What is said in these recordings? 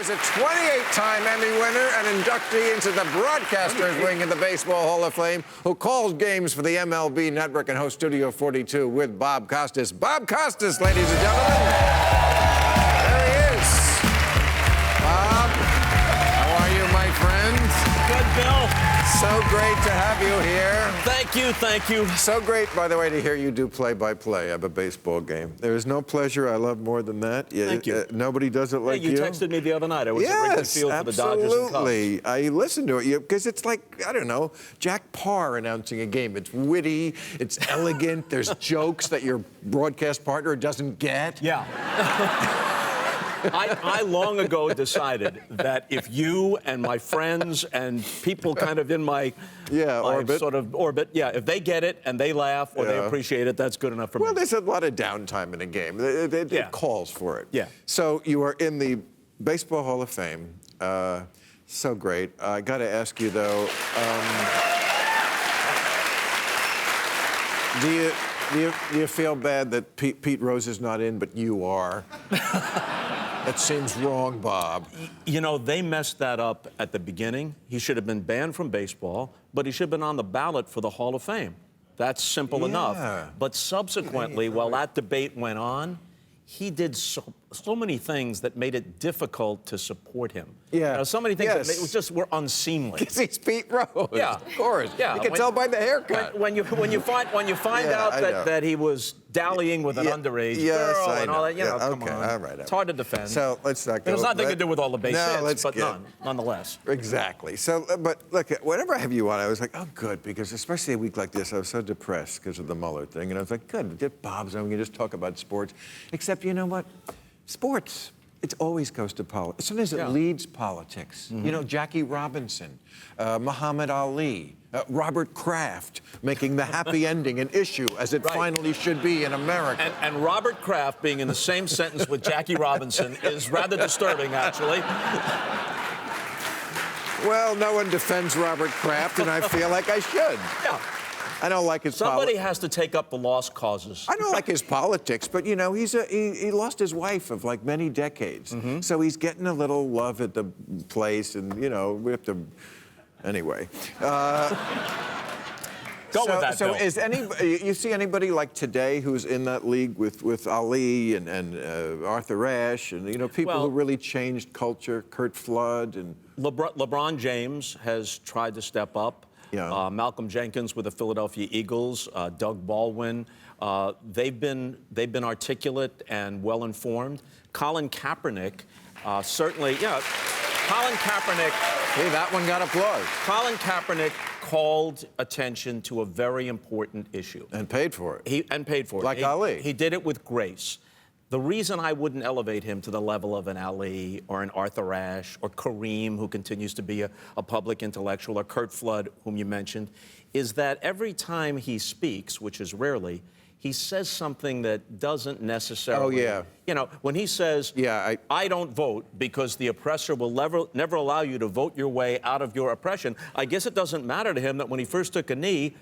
is a 28-time Emmy winner and inductee into the Broadcasters Wing of the Baseball Hall of Fame, who calls games for the MLB Network and hosts Studio 42 with Bob Costas. Bob Costas, ladies and gentlemen. There he is. Bob, how are you, my friend? Good, Bill. So great to have you here. Thank you, thank you. So great, by the way, to hear you do play-by-play of a baseball game. There is no pleasure I love more than that. Thank you. Nobody does it like you texted me the other night. I was at Wrigley Field for the Dodgers and Cubs. Absolutely. I listened to it because it's like, I don't know, Jack Parr announcing a game. It's witty, it's elegant, there's jokes that your broadcast partner doesn't get. Yeah. I long ago decided that if you and my friends and people kind of in my orbit. sort of orbit, if they get it and they laugh or they appreciate it, that's good enough for me. Well, there's a lot of downtime in a game. It calls for it. Yeah. So you are in the Baseball Hall of Fame. So great. I got to ask you, though, do you feel bad that Pete Rose is not in, but you are? That seems wrong, Bob. You know, they messed that up at the beginning. He should have been banned from baseball, but he should have been on the ballot for the Hall of Fame. That's simple enough. But subsequently, while that debate went on, he did so many things that made it difficult to support him. Yeah. You know, so many things that were unseemly. Because he's Pete Rose. Yeah. Of course. Yeah. You can tell by the haircut. When you find out that he was dallying with an underage girl and all that, come on. All right. It's hard to defend. So let's not go. It has nothing to do with all the base hits, but nonetheless. Exactly. So, but look, whenever I have you on, I was like, oh, good, because especially a week like this, I was so depressed because of the Mueller thing, and I was like, good, get Bob's on, we can just talk about sports. Except, you know what? Sports, it always goes to politics. Sometimes it leads politics. You know, Jackie Robinson, Muhammad Ali, Robert Kraft making the happy ending an issue as it finally should be in America. And Robert Kraft being in the same sentence with Jackie Robinson is rather disturbing, actually. Well, no one defends Robert Kraft, and I feel like I should. Yeah. I don't like his Somebody has to take up the lost causes. I don't like his politics, but, you know, he lost his wife of, like, many decades. So he's getting a little love at the place, and, you know, we have to... Anyway. Go with that, So Bill. is you see anybody like today who's in that league with Ali and Arthur Ashe and, you know, people who really changed culture, Curt Flood and... LeBron James has tried to step up. Yeah. Malcolm Jenkins with the Philadelphia Eagles, Doug Baldwin. They've been articulate and well-informed. Colin Kaepernick, certainly, Colin Kaepernick. Hey, that one got applause. Colin Kaepernick called attention to a very important issue. And paid for it. Paid for it. Like Ali. He did it with grace. The reason I wouldn't elevate him to the level of an Ali or an Arthur Ashe or Kareem, who continues to be a public intellectual, or Curt Flood, whom you mentioned, is that every time he speaks, which is rarely, he says something that doesn't necessarily... Oh, yeah. You know, when he says, I don't vote because the oppressor will never allow you to vote your way out of your oppression, I guess it doesn't matter to him that when he first took a knee,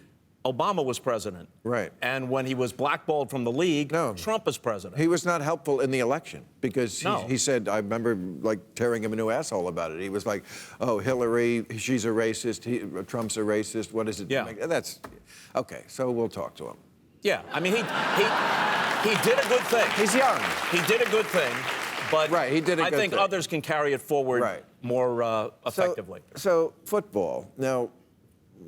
Obama was president. Right. And when he was blackballed from the league, Trump is president. He was not helpful in the election because he said, I remember, like, tearing him a new asshole about it. He was like, oh, Hillary, she's a racist, Trump's a racist, what is it? Yeah. That's, okay, so we'll talk to him. Yeah, I mean, he did a good thing. He's young. He did a good thing, but he did a good I think thing. others can carry it forward more effectively. So football, now,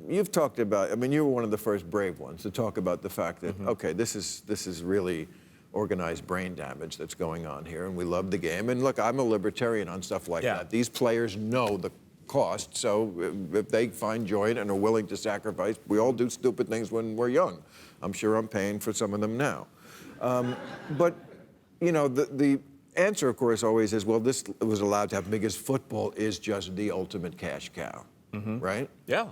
you've talked about, I mean, you were one of the first brave ones to talk about the fact that, okay, this is really organized brain damage that's going on here, and we love the game. And look, I'm a libertarian on stuff like that. These players know the cost, so if they find joy in it and are willing to sacrifice, we all do stupid things when we're young. I'm sure I'm paying for some of them now. But, you know, the answer, of course, always is, well, this was allowed to happen because football is just the ultimate cash cow, right? Yeah.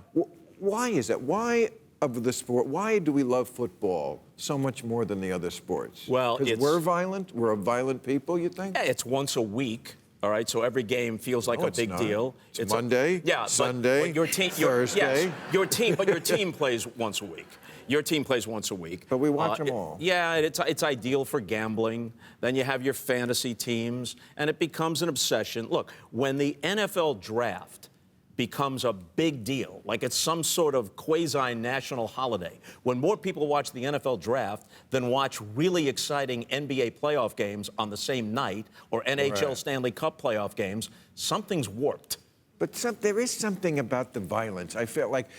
Why is that? Why, of the sport, why do we love football so much more than the other sports? Well, because we're violent? We're a violent people, you think? Yeah, it's once a week, All right, so every game feels like No, a it's big not. deal. It's Monday, Sunday, Thursday. Yes, but your team plays once a week. Your team plays once a week. But we watch them all. Yeah, it's ideal for gambling. Then you have your fantasy teams, and it becomes an obsession. Look, when the NFL draft becomes a big deal, like it's some sort of quasi-national holiday, when more people watch the NFL draft than watch really exciting NBA playoff games on the same night or NHL Stanley Cup playoff games, something's warped. But there is something about the violence. I feel like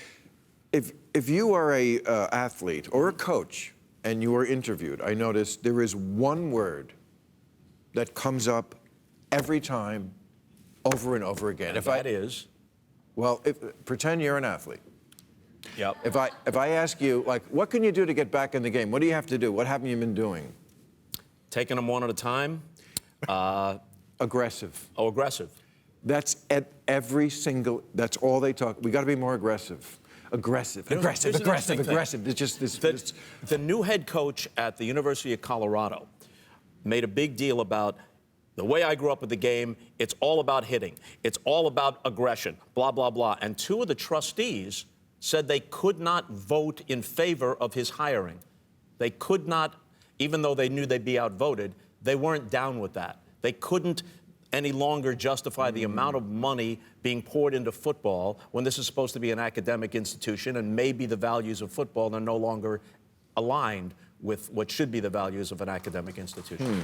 if you are a athlete or a coach and you are interviewed, I noticed there is one word that comes up every time, over and over again. Well, pretend you're an athlete. Yep. If I ask you, like, what can you do to get back in the game? What do you have to do? What haven't you been doing? Taking them one at a time. Aggressive. Oh, aggressive. That's at every single. That's all they talk. We got to be more aggressive. Aggressive. Here's an interesting thing. It's just this. The new head coach at the University of Colorado made a big deal about the way I grew up with the game. It's all about hitting. It's all about aggression, blah, blah, blah. And two of the trustees said they could not vote in favor of his hiring. They could not, even though they knew they'd be outvoted, they weren't down with that. They couldn't any longer justify the amount of money being poured into football when this is supposed to be an academic institution, and maybe the values of football are no longer aligned with what should be the values of an academic institution.